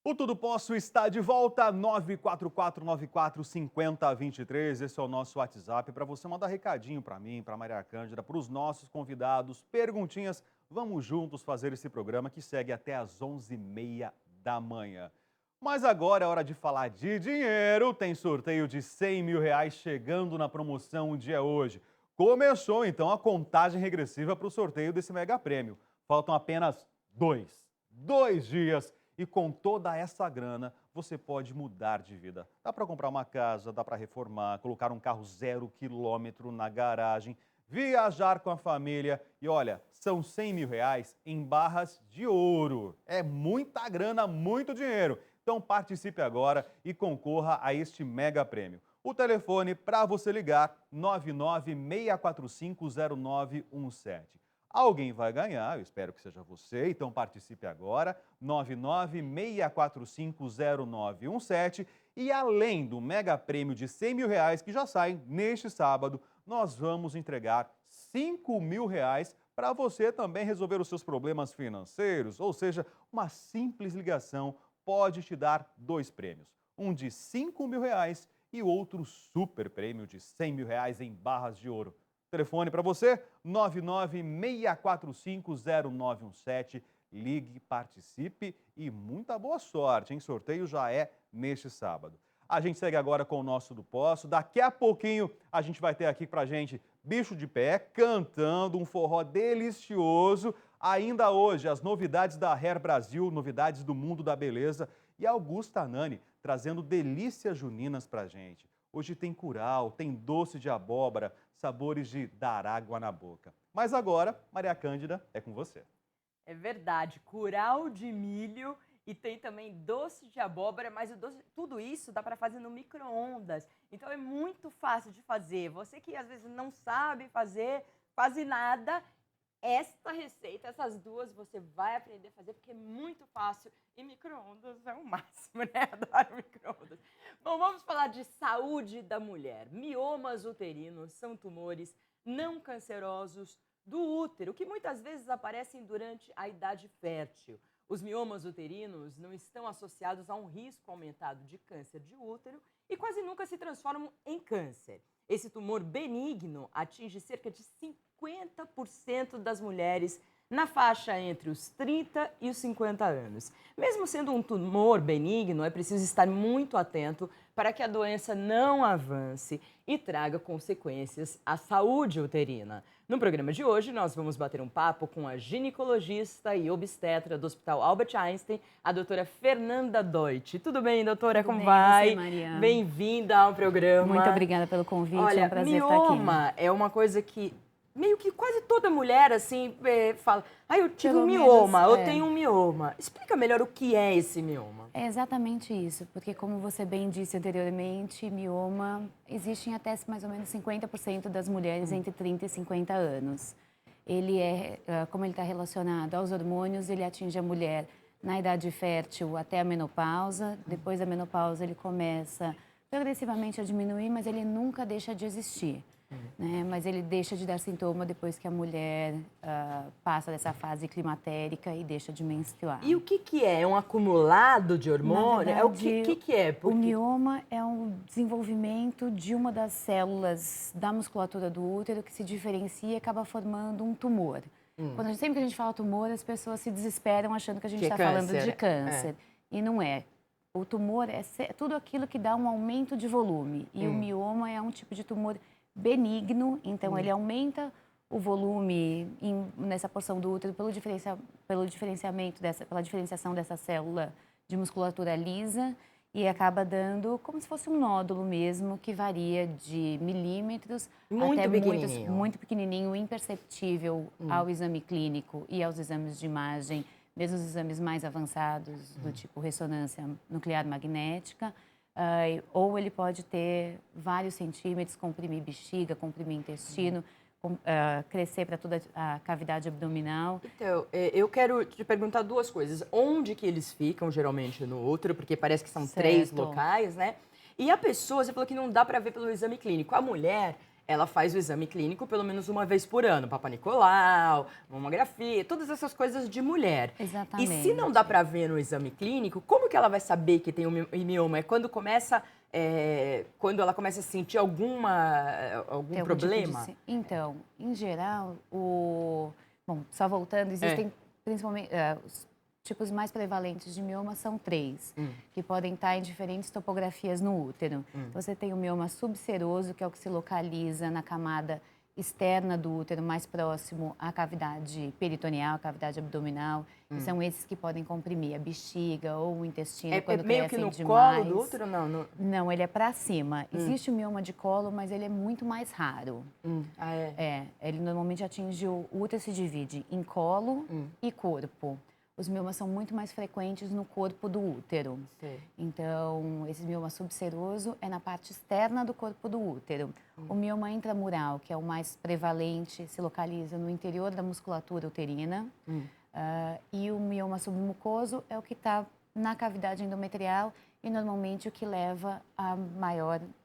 O Tudo Posso está de volta, 944945023. Esse é o nosso WhatsApp para você mandar recadinho para mim, para Maria Cândida, para os nossos convidados, perguntinhas. Vamos juntos fazer esse programa que segue até às 11h30 da manhã. Mas agora é hora de falar de dinheiro. Tem sorteio de R$ 100 mil chegando na promoção o dia hoje. Começou então a contagem regressiva para o sorteio desse mega prêmio. Faltam apenas dois dias. E com toda essa grana, você pode mudar de vida. Dá para comprar uma casa, dá para reformar, colocar um carro 0 quilômetro na garagem, viajar com a família. E olha, são R$ 100 mil em barras de ouro. É muita grana, muito dinheiro. Então participe agora e concorra a este mega prêmio. O telefone para você ligar, 996450917. Alguém vai ganhar, eu espero que seja você, então participe agora, 996450917. E além do mega prêmio de R$ 100 mil que já sai neste sábado, nós vamos entregar R$ 5 mil para você também resolver os seus problemas financeiros. Ou seja, uma simples ligação pode te dar dois prêmios. Um de R$ 5 mil e outro super prêmio de R$ 100 mil em barras de ouro. Telefone para você, 996450917. Ligue, participe e muita boa sorte, hein? Sorteio já é neste sábado. A gente segue agora com o nosso do Poço. Daqui a pouquinho a gente vai ter aqui pra gente Bicho de Pé cantando um forró delicioso. Ainda hoje, as novidades da Hair Brasil, novidades do mundo da beleza. E Augusta Nani trazendo delícias juninas pra gente. Hoje tem curau, tem doce de abóbora, sabores de dar água na boca. Mas agora, Maria Cândida, é com você. É verdade, curau de milho e tem também doce de abóbora, mas tudo isso dá para fazer no micro-ondas. Então é muito fácil de fazer. Você que às vezes não sabe fazer quase nada, esta receita, essas duas, você vai aprender a fazer porque é muito fácil e micro-ondas é o máximo, né? Adoro micro-ondas. Bom, vamos falar de saúde da mulher. Miomas uterinos são tumores não cancerosos do útero, que muitas vezes aparecem durante a idade fértil. Os miomas uterinos não estão associados a um risco aumentado de câncer de útero e quase nunca se transformam em câncer. Esse tumor benigno atinge cerca de 50% das mulheres na faixa entre os 30 e os 50 anos. Mesmo sendo um tumor benigno, é preciso estar muito atento para que a doença não avance e traga consequências à saúde uterina. No programa de hoje, nós vamos bater um papo com a ginecologista e obstetra do Hospital Albert Einstein, a doutora Fernanda Deutsch. Tudo bem, doutora? Como vai? Bem-vinda ao programa. Muito obrigada pelo convite, Olha, é um prazer estar aqui. Mioma é uma coisa que meio que quase toda mulher, assim, fala, eu tive Pelo um mioma, menos, eu tenho um mioma. Explica melhor o que é esse mioma. É exatamente isso, porque como você bem disse anteriormente, mioma existe em até mais ou menos 50% das mulheres entre 30 e 50 anos. Ele como ele está relacionado aos hormônios, ele atinge a mulher na idade fértil até a menopausa. Depois da menopausa ele começa progressivamente a diminuir, mas ele nunca deixa de existir. Né? Mas ele deixa de dar sintoma depois que a mulher passa dessa fase climatérica e deixa de menstruar. E o que é? É um acumulado de hormônio? Verdade, É o que é? O mioma é um desenvolvimento de uma das células da musculatura do útero que se diferencia e acaba formando um tumor. Sempre que a gente fala tumor, as pessoas se desesperam achando que a gente está falando de câncer. E não é. O tumor é tudo aquilo que dá um aumento de volume. E o mioma é um tipo de tumor benigno, então ele aumenta o volume nessa porção do útero pela diferenciação dessa célula de musculatura lisa e acaba dando como se fosse um nódulo mesmo, que varia de milímetros até muito pequenininho, imperceptível ao exame clínico e aos exames de imagem, mesmo os exames mais avançados do tipo ressonância nuclear magnética. Ou ele pode ter vários centímetros, comprimir bexiga, comprimir intestino, crescer para toda a cavidade abdominal. Então, eu quero te perguntar duas coisas. Onde que eles ficam, geralmente, no útero? Porque parece que são 3 locais, né? E a pessoa, você falou que não dá para ver pelo exame clínico. A mulher, ela faz o exame clínico pelo menos uma vez por ano, Papa Nicolau, mamografia, todas essas coisas de mulher. Exatamente. E se não dá para ver no exame clínico, como que ela vai saber que tem um mioma? É quando quando ela começa a sentir algum problema? Então, em geral, bom, só voltando, existem principalmente os tipos mais prevalentes de mioma são 3, que podem estar em diferentes topografias no útero. Você tem o mioma subseroso, que é o que se localiza na camada externa do útero, mais próximo à cavidade peritoneal, à cavidade abdominal. E são esses que podem comprimir a bexiga ou o intestino quando meio que crescem no demais. colo do útero, não? Não, ele é para cima. Existe o mioma de colo, mas ele é muito mais raro. Ah, é? Ele normalmente atinge o útero, se divide em colo e corpo. Os miomas são muito mais frequentes no corpo do útero. Sim. Então, esse mioma subseroso é na parte externa do corpo do útero. O mioma intramural, que é o mais prevalente, se localiza no interior da musculatura uterina. E o mioma submucoso é o que está na cavidade endometrial e normalmente o que leva a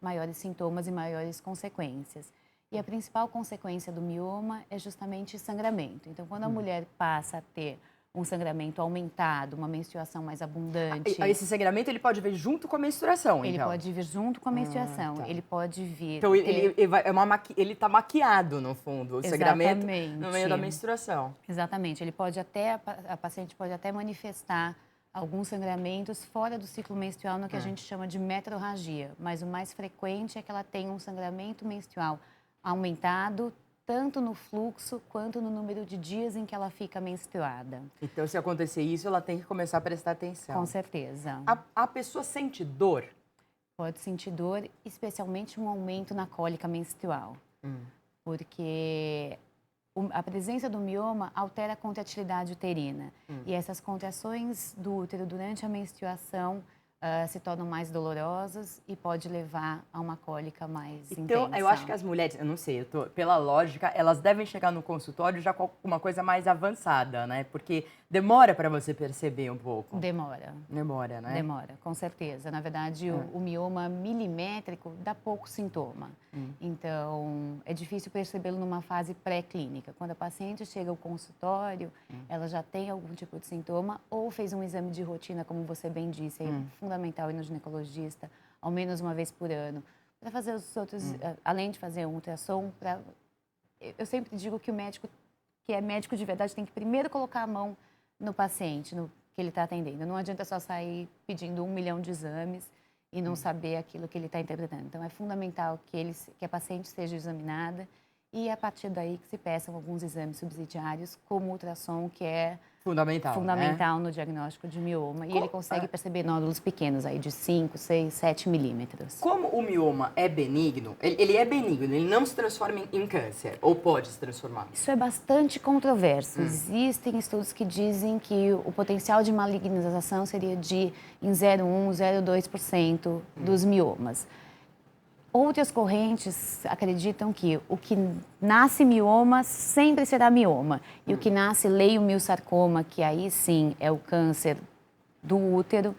maiores sintomas e maiores consequências. E a principal consequência do mioma é justamente sangramento. Então, quando a mulher passa a ter um sangramento aumentado, uma menstruação mais abundante. Esse sangramento ele pode vir junto com a menstruação, Ele então? pode vir junto com a menstruação. Tá. Ele pode vir... Então, ele está maquiado, no fundo, o sangramento no meio da menstruação. Exatamente. A paciente pode até manifestar alguns sangramentos fora do ciclo menstrual, no que a gente chama de metrorragia. Mas o mais frequente é que ela tenha um sangramento menstrual aumentado, tanto no fluxo quanto no número de dias em que ela fica menstruada. Então, se acontecer isso, ela tem que começar a prestar atenção. Com certeza. A pessoa sente dor? Pode sentir dor, especialmente um aumento na cólica menstrual. Porque a presença do mioma altera a contratilidade uterina. E essas contrações do útero durante a menstruação se tornam mais dolorosas e pode levar a uma cólica mais intensa. Então, eu acho que as mulheres, eu não sei, pela lógica, elas devem chegar no consultório já com uma coisa mais avançada, né? Porque demora para você perceber um pouco. Demora. Demora, né? Demora, com certeza. Na verdade, o mioma milimétrico dá pouco sintoma. Então, é difícil percebê-lo numa fase pré-clínica. Quando a paciente chega ao consultório, ela já tem algum tipo de sintoma ou fez um exame de rotina, como você bem disse, é fundamental ir no ginecologista, ao menos uma vez por ano, para fazer os outros, além de fazer um ultrassom, eu sempre digo que o médico, que é médico de verdade, tem que primeiro colocar a mão no paciente, no que ele está atendendo. Não adianta só sair pedindo 1 milhão de exames e não saber aquilo que ele está interpretando. Então, é fundamental que a paciente seja examinada e, a partir daí, que se peçam alguns exames subsidiários, como o ultrassom, que é fundamental no diagnóstico de mioma. E ele consegue perceber nódulos pequenos, aí de 5, 6, 7 milímetros. Como o mioma é benigno, ele é benigno, ele não se transforma em câncer, ou pode se transformar? Isso é bastante controverso. Existem estudos que dizem que o potencial de malignização seria em 0,1, 0,2% dos miomas. Outras correntes acreditam que o que nasce mioma sempre será mioma. E o que nasce leiomiossarcoma, que aí sim é o câncer do útero,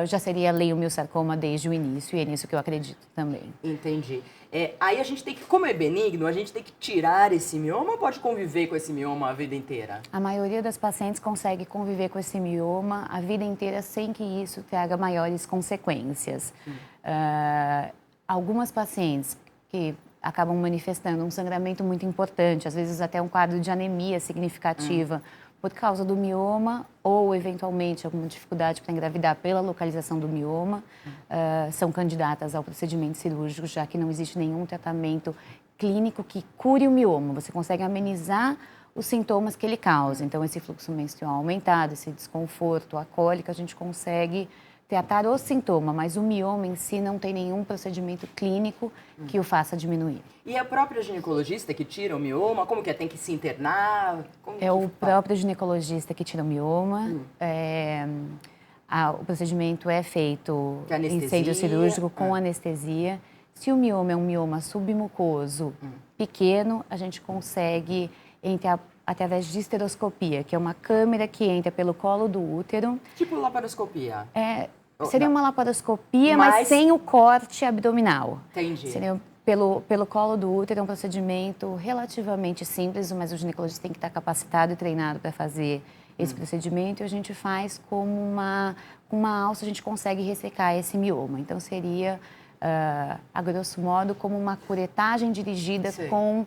já seria leiomiossarcoma desde o início, e é nisso que eu acredito também. Entendi. Aí a gente tem que, como é benigno, a gente tem que tirar esse mioma ou pode conviver com esse mioma a vida inteira? A maioria das pacientes consegue conviver com esse mioma a vida inteira sem que isso traga maiores consequências. Algumas pacientes que acabam manifestando um sangramento muito importante, às vezes até um quadro de anemia significativa por causa do mioma ou, eventualmente, alguma dificuldade para engravidar pela localização do mioma, são candidatas ao procedimento cirúrgico, já que não existe nenhum tratamento clínico que cure o mioma. Você consegue amenizar os sintomas que ele causa. Então, esse fluxo menstrual aumentado, esse desconforto, a cólica, a gente consegue tratar o sintoma, mas o mioma em si não tem nenhum procedimento clínico que o faça diminuir. E a própria ginecologista que tira o mioma, como que é? Tem que se internar? É o próprio ginecologista que tira o mioma. O procedimento é feito em seio cirúrgico com anestesia. Se o mioma é um mioma submucoso pequeno, a gente consegue através de histeroscopia, que é uma câmera que entra pelo colo do útero. Tipo laparoscopia? Seria uma laparoscopia, mas sem o corte abdominal. Entendi. Seria Pelo colo do útero é um procedimento relativamente simples, mas o ginecologista tem que estar capacitado e treinado para fazer esse procedimento, e a gente faz com uma alça, a gente consegue ressecar esse mioma. Então, seria, a grosso modo, como uma curetagem dirigida com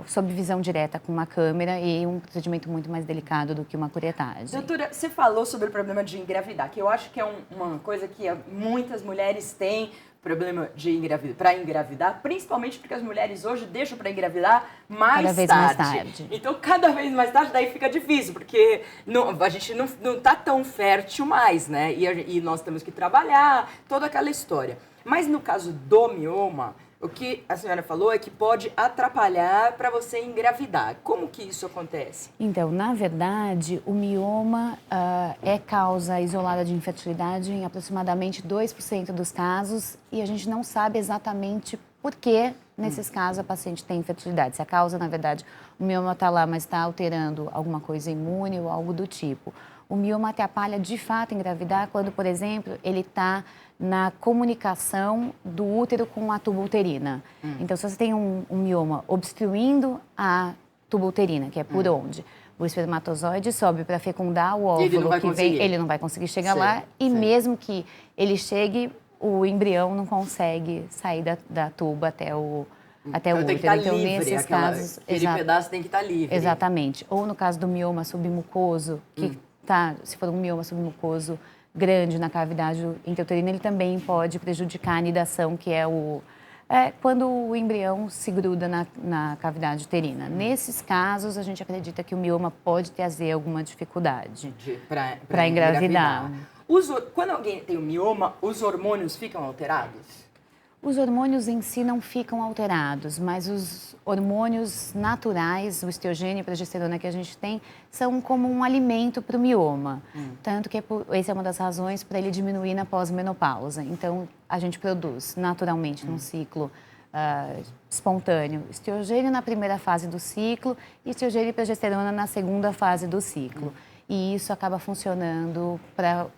sob visão direta com uma câmera, e um procedimento muito mais delicado do que uma curetagem. Doutora, você falou sobre o problema de engravidar, que eu acho que é uma coisa que muitas mulheres têm, problema de engravidar, principalmente porque as mulheres hoje deixam para engravidar cada vez mais tarde. Então, cada vez mais tarde, daí fica difícil, porque a gente não tá tão fértil mais, né? E nós temos que trabalhar, toda aquela história. Mas no caso do mioma, o que a senhora falou é que pode atrapalhar para você engravidar. Como que isso acontece? Então, na verdade, o mioma é causa isolada de infertilidade em aproximadamente 2% dos casos, e a gente não sabe exatamente por que, nesses casos, a paciente tem infertilidade. Se a causa, na verdade, o mioma está lá, mas está alterando alguma coisa imune ou algo do tipo. O mioma atrapalha, de fato, engravidar quando, por exemplo, ele está na comunicação do útero com a tuba uterina. Então, se você tem um mioma obstruindo a tuba uterina, que é por onde o espermatozoide sobe para fecundar o óvulo que vem, ele não vai conseguir chegar lá, e mesmo que ele chegue, o embrião não consegue sair da tuba até o útero. Então, nesses casos, aquele pedaço tem que estar livre. Exatamente. Ou no caso do mioma submucoso, que se for um mioma submucoso grande na cavidade intrauterina, ele também pode prejudicar a anidação, que é quando o embrião se gruda na cavidade uterina. Nesses casos, a gente acredita que o mioma pode trazer alguma dificuldade para engravidar. Quando alguém tem o mioma, os hormônios ficam alterados? Os hormônios em si não ficam alterados, mas os hormônios naturais, o estrogênio e a progesterona que a gente tem, são como um alimento para o mioma. Tanto que essa é uma das razões para ele diminuir na pós-menopausa. Então, a gente produz naturalmente num ciclo espontâneo estrogênio na primeira fase do ciclo e estrogênio e progesterona na segunda fase do ciclo. E isso acaba funcionando para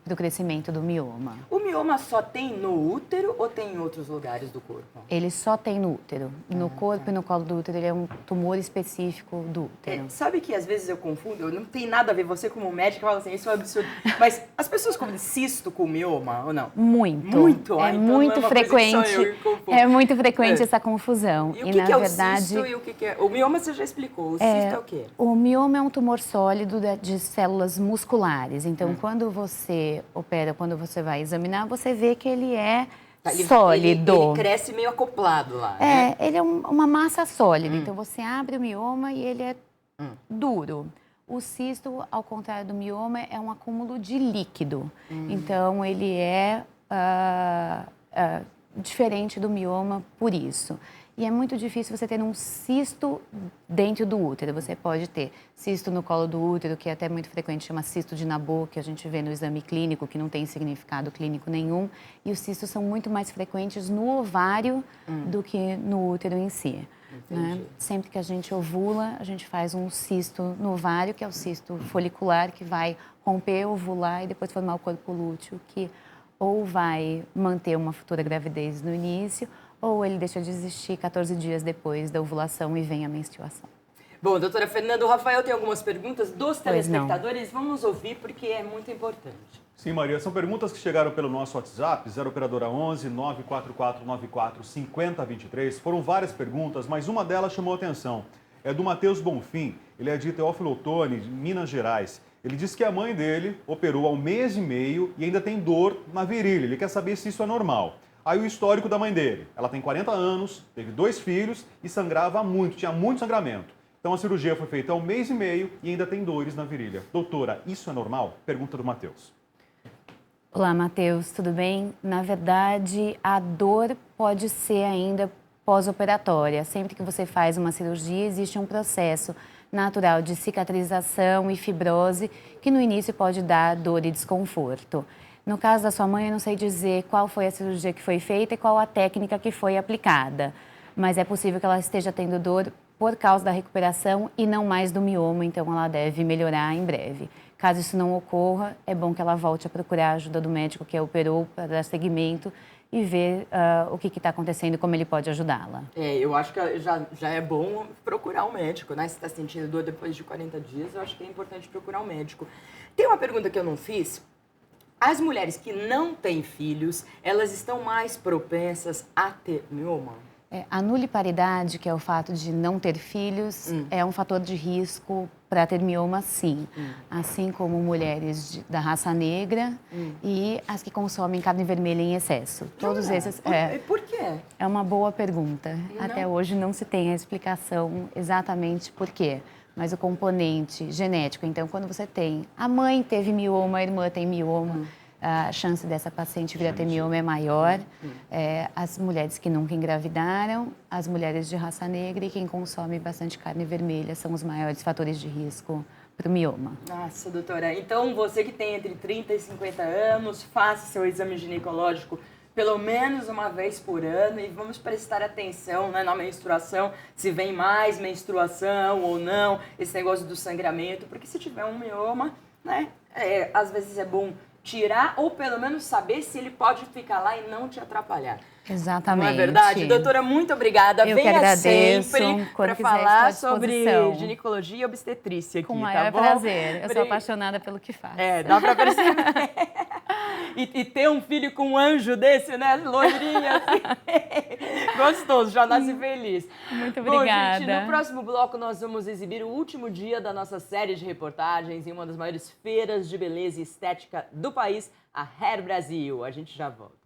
o crescimento do mioma. O mioma só tem no útero ou tem em outros lugares do corpo? Ele só tem no útero. No corpo e no colo do útero, ele é um tumor específico do útero. Sabe que às vezes eu confundo, não tem nada a ver, você como médica fala assim, isso é um absurdo. Mas as pessoas confundem cisto com mioma ou não? Muito. Muito? É então muito não é frequente. É muito frequente essa confusão. E o que, que é o cisto e o que é... O mioma você já explicou, o cisto é o quê? O mioma é um tumor sólido de células musculares. Então, quando você opera, quando você vai examinar, você vê que ele é sólido. Ele cresce meio acoplado lá, né? Ele é uma massa sólida. Então, você abre o mioma e ele é duro. O cisto, ao contrário do mioma, é um acúmulo de líquido. Então, ele é diferente do mioma por isso. E é muito difícil você ter um cisto dentro do útero. Você pode ter cisto no colo do útero, que é até muito frequente, chama cisto de Nabor, que a gente vê no exame clínico, que não tem significado clínico nenhum. E os cistos são muito mais frequentes no ovário do que no útero em si. Né? Sempre que a gente ovula, a gente faz um cisto no ovário, que é o cisto folicular, que vai romper, ovular e depois formar o corpo lúteo, que ou vai manter uma futura gravidez no início, ou ele deixa de existir 14 dias depois da ovulação e vem a menstruação. Bom, doutora Fernanda, o Rafael tem algumas perguntas dos telespectadores. Vamos ouvir porque é muito importante. Sim, Maria, são perguntas que chegaram pelo nosso WhatsApp, 0 operadora 11 944 94 50 23. Foram várias perguntas, mas uma delas chamou a atenção. É do Matheus Bonfim, ele é de Teófilo Otoni, de Minas Gerais. Ele disse que a mãe dele operou há 1 mês e meio e ainda tem dor na virilha. Ele quer saber se isso é normal. Aí o histórico da mãe dele. Ela tem 40 anos, teve 2 filhos e sangrava muito, tinha muito sangramento. Então a cirurgia foi feita há 1 mês e meio e ainda tem dores na virilha. Doutora, isso é normal? Pergunta do Matheus. Olá, Matheus, tudo bem? Na verdade, a dor pode ser ainda pós-operatória. Sempre que você faz uma cirurgia, existe um processo natural de cicatrização e fibrose que no início pode dar dor e desconforto. No caso da sua mãe, eu não sei dizer qual foi a cirurgia que foi feita e qual a técnica que foi aplicada, mas é possível que ela esteja tendo dor por causa da recuperação e não mais do mioma, então ela deve melhorar em breve. Caso isso não ocorra, é bom que ela volte a procurar a ajuda do médico que a operou para dar seguimento e ver o que está acontecendo e como ele pode ajudá-la. Eu acho que já é bom procurar um médico, né? Se está sentindo dor depois de 40 dias, eu acho que é importante procurar um médico. Tem uma pergunta que eu não fiz. As mulheres que não têm filhos, elas estão mais propensas a ter mioma? A nuliparidade, que é o fato de não ter filhos, é um fator de risco para ter mioma, sim. Assim como mulheres da raça negra e as que consomem carne vermelha em excesso. Todos esses... Por quê? É uma boa pergunta. Não. Até hoje não se tem a explicação exatamente por quê. Mas o componente genético, então, quando você tem... A mãe teve mioma, a irmã tem mioma... A chance dessa paciente vir a ter mioma é maior. As mulheres que nunca engravidaram, as mulheres de raça negra e quem consome bastante carne vermelha são os maiores fatores de risco para o mioma. Nossa, doutora. Então, você que tem entre 30 e 50 anos, faça seu exame ginecológico pelo menos uma vez por ano e vamos prestar atenção, né, na menstruação, se vem mais menstruação ou não, esse negócio do sangramento, porque se tiver um mioma, né, às vezes é bom tirar ou pelo menos saber se ele pode ficar lá e não te atrapalhar. Exatamente. Não é verdade? Doutora, muito obrigada. Eu Venha que agradeço. sempre para falar sobre ginecologia e obstetrícia aqui, com o maior prazer. Eu sou apaixonada pelo que faço. Dá para perceber. E ter um filho com um anjo desse, né? Loirinha, assim. Gostoso, já nasce feliz. Muito obrigada. Bom, gente, no próximo bloco nós vamos exibir o último dia da nossa série de reportagens em uma das maiores feiras de beleza e estética do país, a Hair Brasil. A gente já volta.